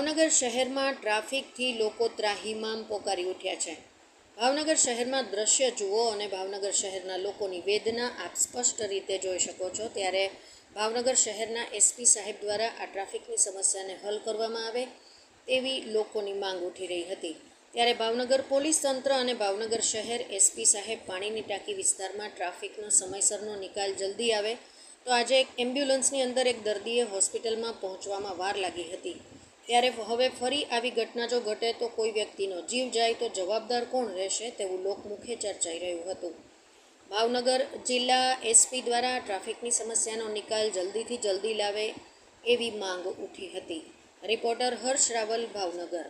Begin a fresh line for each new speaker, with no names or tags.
ભાવનગર શહેરમાં ટ્રાફિકથી લોકો ત્રાહિમામ પોકારી ઉઠ્યા છે। ભાવનગર શહેરમાં દ્રશ્ય જુઓ અને ભાવનગર શહેરના લોકોની વેદના આપ સ્પષ્ટ રીતે જોઈ શકો છો। ત્યારે ભાવનગર શહેરના એસપી સાહેબ દ્વારા આ ટ્રાફિકની સમસ્યાને હલ કરવામાં આવે તેવી લોકોની માંગ ઉઠી રહી હતી। ત્યારે ભાવનગર પોલીસ તંત્ર અને ભાવનગર શહેર એસપી સાહેબ પાણીની ટાંકી વિસ્તારમાં ટ્રાફિકનો સમયસરનો નિકાલ જલ્દી આવે તો આજે એક એમ્બ્યુલન્સની અંદર એક દર્દીએ હોસ્પિટલમાં પહોંચવામાં વાર લાગી હતી। ત્યારે હવે ફરી આવી ઘટના જો ઘટે તો કોઈ વ્યક્તિનો જીવ જાય તો જવાબદાર કોણ રહેશે તેવું લોકમુખે ચર્ચાઈ રહ્યું હતું। ભાવનગર જિલ્લા એસપી દ્વારા ટ્રાફિકની સમસ્યાનો નિકાલ જલ્દીથી જલ્દી લાવે એવી માંગ ઉઠી હતી। રિપોર્ટર હર્ષ રાવલ, ભાવનગર।